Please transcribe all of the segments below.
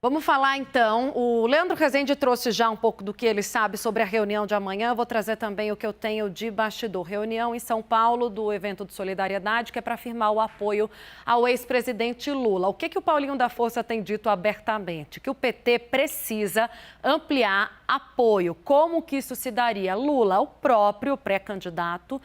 Vamos falar então, o Leandro Rezende trouxe já um pouco do que ele sabe sobre a reunião de amanhã, eu vou trazer também o que eu tenho de bastidor. Reunião em São Paulo do evento de solidariedade, que é para firmar o apoio ao ex-presidente Lula. O que o Paulinho da Força tem dito abertamente? Que o PT precisa ampliar apoio. Como que isso se daria? Lula, o próprio pré-candidato,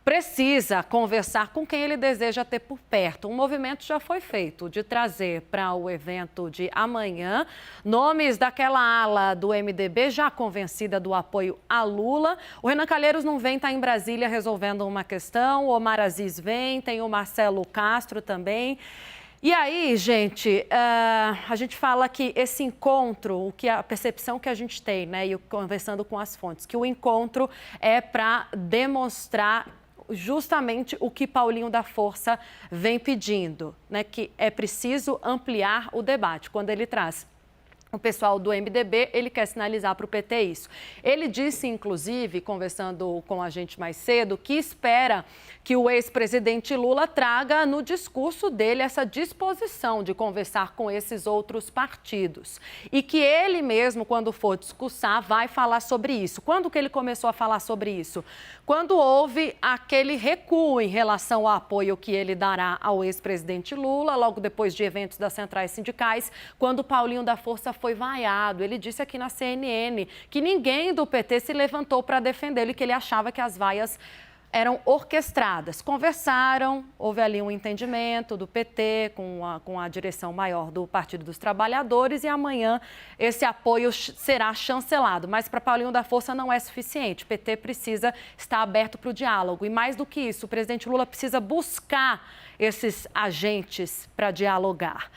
precisa conversar com quem ele deseja ter por perto. Um movimento já foi feito de trazer para o evento de amanhã nomes daquela ala do MDB já convencida do apoio a Lula. O Renan Calheiros não vem, está em Brasília resolvendo uma questão. O Omar Aziz vem, tem o Marcelo Castro também. E aí, gente, a gente fala que esse encontro, a percepção que a gente tem, né, e conversando com as fontes, que o encontro é para demonstrar justamente o que Paulinho da Força vem pedindo, né, que é preciso ampliar o debate. Quando ele traz o pessoal do MDB, ele quer sinalizar para o PT isso. Ele disse, inclusive, conversando com a gente mais cedo, que espera que o ex-presidente Lula traga no discurso dele essa disposição de conversar com esses outros partidos. E que ele mesmo, quando for discursar, vai falar sobre isso. Quando que ele começou a falar sobre isso? Quando houve aquele recuo em relação ao apoio que ele dará ao ex-presidente Lula, logo depois de eventos das centrais sindicais, quando Paulinho da Força foi vaiado. Ele disse aqui na CNN que ninguém do PT se levantou para defendê-lo e que ele achava que as vaias eram orquestradas. Conversaram, houve ali um entendimento do PT com a direção maior do Partido dos Trabalhadores e amanhã esse apoio será chancelado. Mas para Paulinho da Força não é suficiente. O PT precisa estar aberto para o diálogo. E mais do que isso, o presidente Lula precisa buscar esses agentes para dialogar.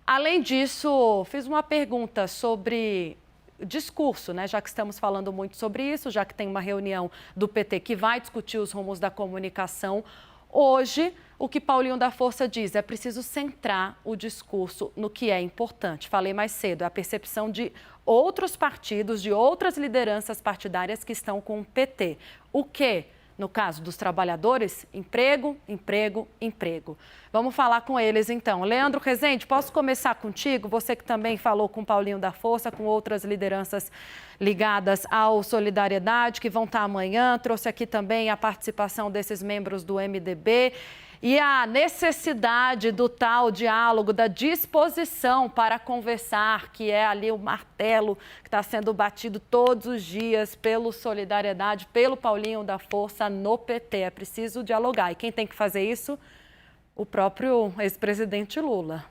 Além disso, fiz uma pergunta sobre discurso, né? Já que estamos falando muito sobre isso, já que tem uma reunião do PT que vai discutir os rumos da comunicação. Hoje, o que Paulinho da Força diz é preciso centrar o discurso no que é importante. Falei mais cedo, é a percepção de outros partidos, de outras lideranças partidárias que estão com o PT. O quê? No caso dos trabalhadores, emprego, emprego, emprego. Vamos falar com eles, então. Leandro Rezende, posso começar contigo? Você que também falou com Paulinho da Força, com outras lideranças ligadas ao Solidariedade, que vão estar amanhã. Trouxe aqui também a participação desses membros do MDB. E a necessidade do tal diálogo, da disposição para conversar, que é ali o martelo que está sendo batido todos os dias pelo Solidariedade, pelo Paulinho da Força no PT. É preciso dialogar. E quem tem que fazer isso? O próprio ex-presidente Lula.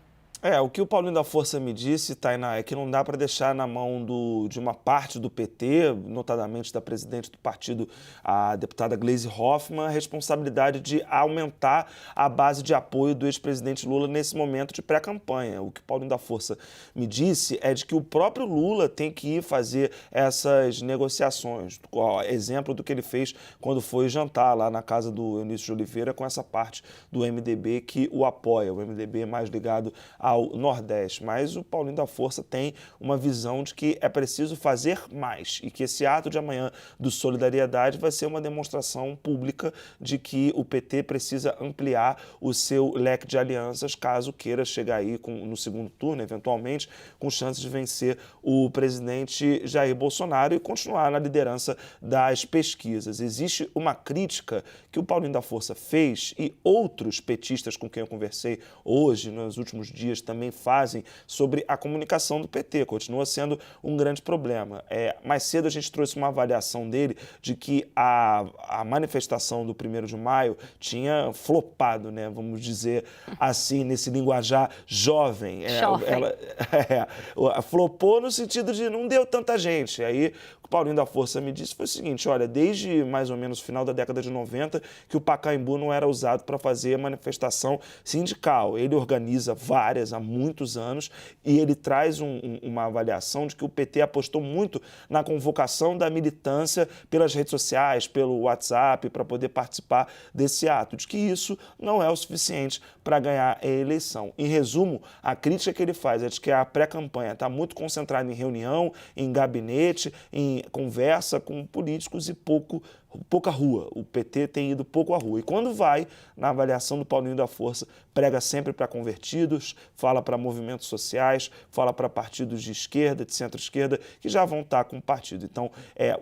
O que o Paulinho da Força me disse, Tainá, é que não dá para deixar na mão de uma parte do PT, notadamente da presidente do partido, a deputada Gleisi Hoffmann, a responsabilidade de aumentar a base de apoio do ex-presidente Lula nesse momento de pré-campanha. O que o Paulinho da Força me disse é de que o próprio Lula tem que ir fazer essas negociações. Exemplo do que ele fez quando foi jantar lá na casa do Eunício de Oliveira com essa parte do MDB que o apoia, o MDB mais ligado ao Nordeste, mas o Paulinho da Força tem uma visão de que é preciso fazer mais e que esse ato de amanhã do Solidariedade vai ser uma demonstração pública de que o PT precisa ampliar o seu leque de alianças caso queira chegar aí no segundo turno, eventualmente, com chances de vencer o presidente Jair Bolsonaro e continuar na liderança das pesquisas. Existe uma crítica que o Paulinho da Força fez e outros petistas com quem eu conversei hoje, nos últimos dias, também fazem sobre a comunicação do PT. Continua sendo um grande problema. Mais cedo a gente trouxe uma avaliação dele de que a manifestação do 1º de maio tinha flopado, né? Vamos dizer assim, nesse linguajar jovem. Ela flopou no sentido de não deu tanta gente. Aí o Paulinho da Força me disse foi o seguinte, olha, desde mais ou menos o final da década de 90 que o Pacaembu não era usado para fazer manifestação sindical. Ele organiza várias há muitos anos e ele traz uma avaliação de que o PT apostou muito na convocação da militância pelas redes sociais, pelo WhatsApp, para poder participar desse ato, de que isso não é o suficiente para ganhar a eleição. Em resumo, a crítica que ele faz é de que a pré-campanha está muito concentrada em reunião, em gabinete, em conversa com políticos e pouca rua. O PT tem ido pouco à rua. E quando vai, na avaliação do Paulinho da Força, prega sempre para convertidos, fala para movimentos sociais, fala para partidos de esquerda, de centro-esquerda, que já vão estar com o partido. Então,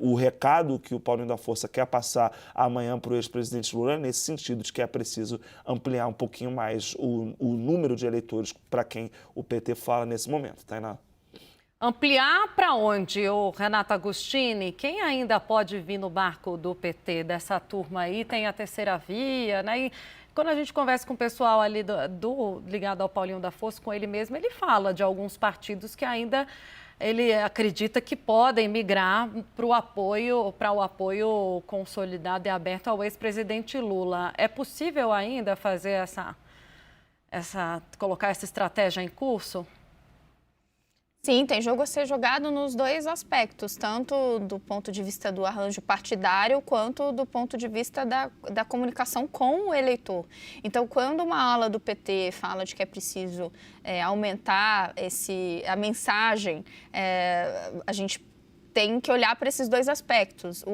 o recado que o Paulinho da Força quer passar amanhã para o ex-presidente Lula é nesse sentido, de que é preciso ampliar um pouquinho mais o número de eleitores para quem o PT fala nesse momento. Tainá? Ampliar para onde, ô Renato Agostini? Quem ainda pode vir no barco do PT, dessa turma aí? Tem a terceira via, né? E quando a gente conversa com o pessoal ali ligado ao Paulinho da Força, com ele mesmo, ele fala de alguns partidos que ainda ele acredita que podem migrar para o apoio consolidado e aberto ao ex-presidente Lula. É possível ainda fazer colocar essa estratégia em curso? Sim, tem jogo a ser jogado nos dois aspectos, tanto do ponto de vista do arranjo partidário, quanto do ponto de vista da comunicação com o eleitor. Então, quando uma ala do PT fala de que é preciso aumentar a mensagem, a gente tem que olhar para esses dois aspectos.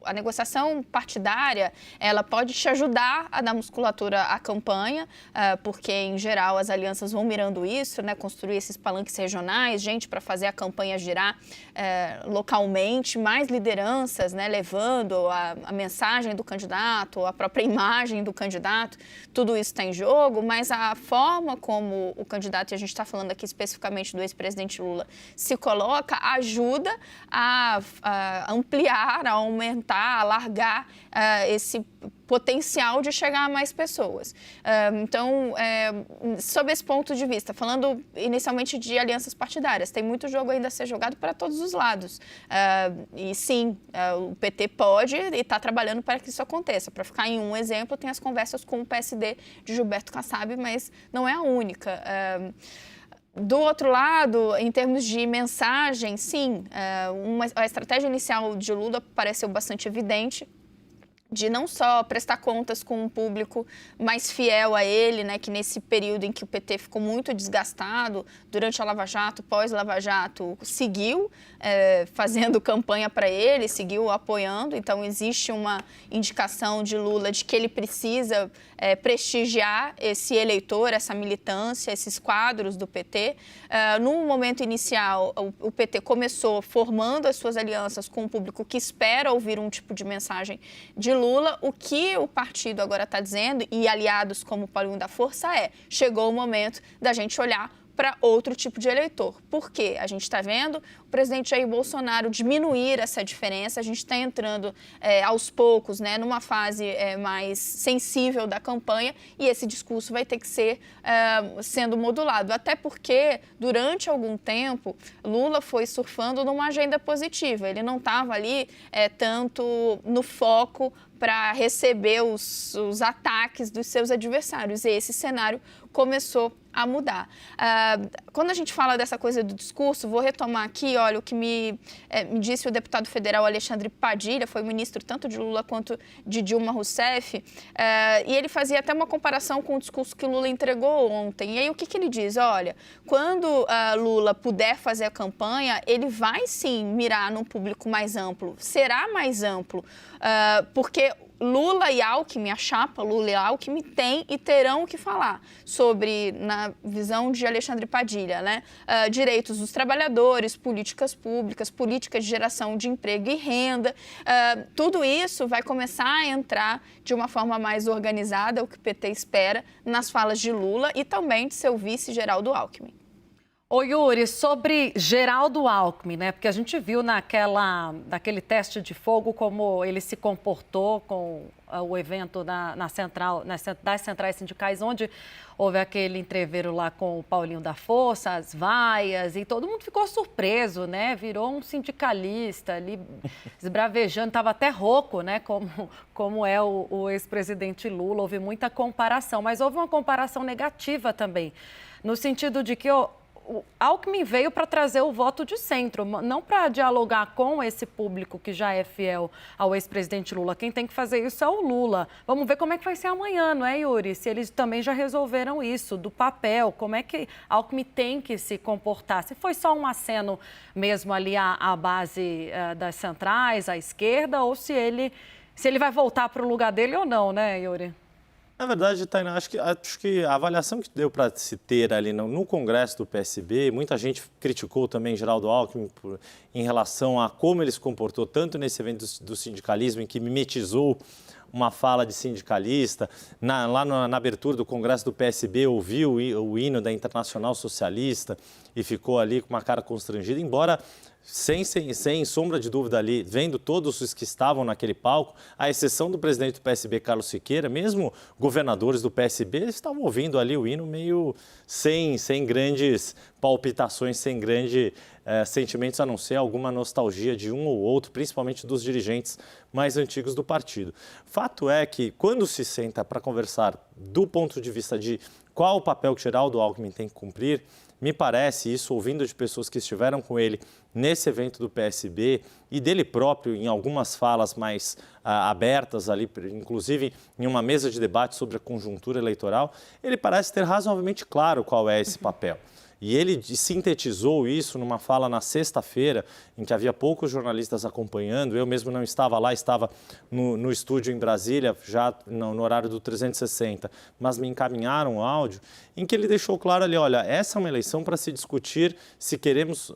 A negociação partidária, ela pode te ajudar a dar musculatura à campanha, porque, em geral, as alianças vão mirando isso, né? Construir esses palanques regionais, gente para fazer a campanha girar localmente, mais lideranças, né? Levando a mensagem do candidato, a própria imagem do candidato, tudo isso está em jogo, mas a forma como o candidato, e a gente está falando aqui especificamente do ex-presidente Lula, se coloca, ajuda a ampliar, a aumentar, alargar esse potencial de chegar a mais pessoas. Então, sob esse ponto de vista, falando inicialmente de alianças partidárias, tem muito jogo ainda a ser jogado para todos os lados. E sim, o PT pode e está trabalhando para que isso aconteça. Para ficar em um exemplo, tem as conversas com o PSD de Gilberto Kassab, mas não é a única. Do outro lado, em termos de mensagem, sim, a estratégia inicial de Lula pareceu bastante evidente, de não só prestar contas com um público mais fiel a ele, né, que nesse período em que o PT ficou muito desgastado, durante a Lava Jato, pós-Lava Jato, seguiu fazendo campanha para ele, seguiu apoiando, então existe uma indicação de Lula de que ele precisa prestigiar esse eleitor, essa militância, esses quadros do PT. No momento inicial, o PT começou formando as suas alianças com um público que espera ouvir um tipo de mensagem de Lula. O que o partido agora está dizendo, e aliados como o Paulinho da Força, chegou o momento da gente olhar para outro tipo de eleitor. Por quê? A gente está vendo o presidente Jair Bolsonaro diminuir essa diferença, a gente está entrando aos poucos, né, numa fase mais sensível da campanha, e esse discurso vai ter que ser sendo modulado. Até porque, durante algum tempo, Lula foi surfando numa agenda positiva. Ele não estava ali tanto no foco para receber os ataques dos seus adversários. E esse cenário começou a mudar. Quando a gente fala dessa coisa do discurso, vou retomar aqui, olha, o que me disse o deputado federal Alexandre Padilha, foi ministro tanto de Lula quanto de Dilma Rousseff, e ele fazia até uma comparação com o discurso que Lula entregou ontem. E aí o que ele diz? Olha, quando Lula puder fazer a campanha, ele vai sim mirar num público mais amplo, será mais amplo, porque Lula e Alckmin, a chapa Lula e Alckmin, têm e terão o que falar sobre, na visão de Alexandre Padilha, né, direitos dos trabalhadores, políticas públicas, política de geração de emprego e renda. Tudo isso vai começar a entrar de uma forma mais organizada, o que o PT espera, nas falas de Lula e também de seu vice, Geraldo Alckmin. Ô Yuri, sobre Geraldo Alckmin, né? Porque a gente viu naquele teste de fogo como ele se comportou com o evento das centrais sindicais, onde houve aquele entreveiro lá com o Paulinho da Força, as vaias, e todo mundo ficou surpreso, né? Virou um sindicalista ali, esbravejando, estava até rouco, né? Como é o ex-presidente Lula. Houve muita comparação, mas houve uma comparação negativa também, no sentido de que o Alckmin veio para trazer o voto de centro, não para dialogar com esse público que já é fiel ao ex-presidente Lula. Quem tem que fazer isso é o Lula. Vamos ver como é que vai ser amanhã, não é, Yuri? Se eles também já resolveram isso, do papel, como é que Alckmin tem que se comportar. Se foi só um aceno mesmo ali à base das centrais, à esquerda, ou se ele vai voltar para o lugar dele ou não, né, Yuri? Na verdade, Tainá, acho que a avaliação que deu para se ter ali no Congresso do PSB, muita gente criticou também Geraldo Alckmin em relação a como ele se comportou, tanto nesse evento do sindicalismo, em que mimetizou uma fala de sindicalista, lá na abertura do Congresso do PSB, ouviu o hino da Internacional Socialista e ficou ali com uma cara constrangida, embora sem sombra de dúvida ali, vendo todos os que estavam naquele palco, à exceção do presidente do PSB, Carlos Siqueira, mesmo governadores do PSB estavam ouvindo ali o hino meio sem grandes palpitações, sem grandes sentimentos, a não ser alguma nostalgia de um ou outro, principalmente dos dirigentes mais antigos do partido. Fato é que, quando se senta para conversar do ponto de vista de qual o papel que Geraldo Alckmin tem que cumprir, me parece, isso ouvindo de pessoas que estiveram com ele nesse evento do PSB e dele próprio em algumas falas mais abertas ali, inclusive em uma mesa de debate sobre a conjuntura eleitoral, ele parece ter razoavelmente claro qual é esse papel. E ele sintetizou isso numa fala na sexta-feira, em que havia poucos jornalistas acompanhando. Eu mesmo não estava lá, estava no estúdio em Brasília, já no horário do 360, mas me encaminharam o áudio, em que ele deixou claro ali, olha, essa é uma eleição para se discutir se queremos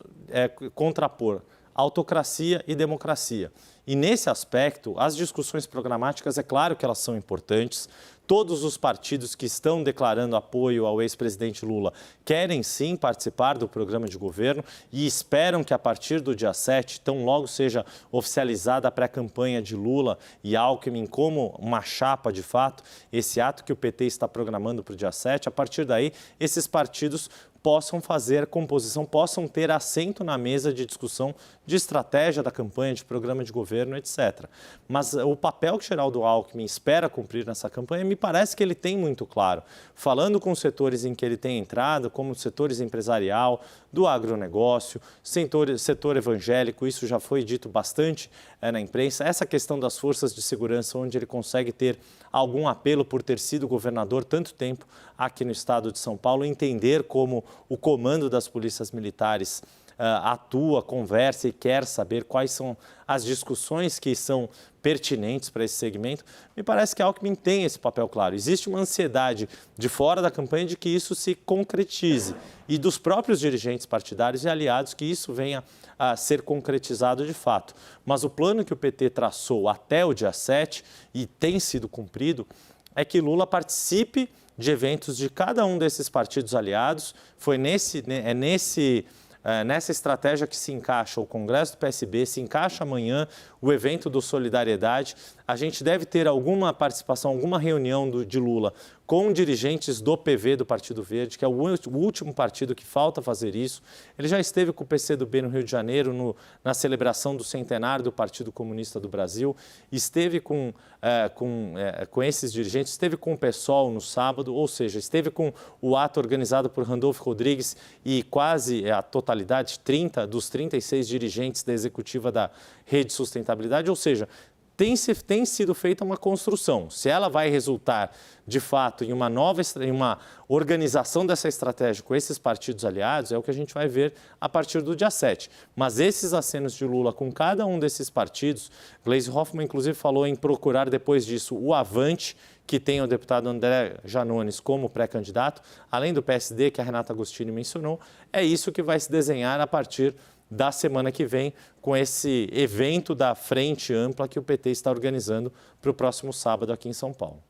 contrapor autocracia e democracia. E nesse aspecto, as discussões programáticas, é claro que elas são importantes. Todos os partidos que estão declarando apoio ao ex-presidente Lula querem sim participar do programa de governo e esperam que a partir do dia 7, tão logo seja oficializada a pré-campanha de Lula e Alckmin como uma chapa de fato, esse ato que o PT está programando para o dia 7, a partir daí esses partidos possam fazer composição, possam ter assento na mesa de discussão de estratégia da campanha, de programa de governo, etc. Mas o papel que Geraldo Alckmin espera cumprir nessa campanha, me parece que ele tem muito claro. Falando com os setores em que ele tem entrado, como os setores empresarial, do agronegócio, setor evangélico, isso já foi dito bastante na imprensa. Essa questão das forças de segurança, onde ele consegue ter algum apelo por ter sido governador tanto tempo aqui no estado de São Paulo, entender como o comando das polícias militares atua, conversa e quer saber quais são as discussões que são pertinentes para esse segmento, me parece que a Alckmin tem esse papel claro. Existe uma ansiedade de fora da campanha de que isso se concretize e dos próprios dirigentes partidários e aliados que isso venha a ser concretizado de fato. Mas o plano que o PT traçou até o dia 7 e tem sido cumprido é que Lula participe de eventos de cada um desses partidos aliados. Foi nessa estratégia que se encaixa o Congresso do PSB, se encaixa amanhã o evento do Solidariedade. A gente deve ter alguma participação, alguma reunião de Lula com dirigentes do PV, do Partido Verde, que é o último partido que falta fazer isso. Ele já esteve com o PCdoB no Rio de Janeiro, na celebração do centenário do Partido Comunista do Brasil, esteve com esses dirigentes, esteve com o PSOL no sábado, ou seja, esteve com o ato organizado por Randolfo Rodrigues e quase a totalidade, 30 dos 36 dirigentes da executiva da Rede Sustentabilidade, ou seja, tem sido feita uma construção. Se ela vai resultar, de fato, em uma organização dessa estratégia com esses partidos aliados, é o que a gente vai ver a partir do dia 7. Mas esses acenos de Lula com cada um desses partidos, Gleisi Hoffmann, inclusive, falou em procurar, depois disso, o Avante, que tem o deputado André Janones como pré-candidato, além do PSD, que a Renata Agostini mencionou, é isso que vai se desenhar a partir da semana que vem, com esse evento da Frente Ampla que o PT está organizando para o próximo sábado aqui em São Paulo.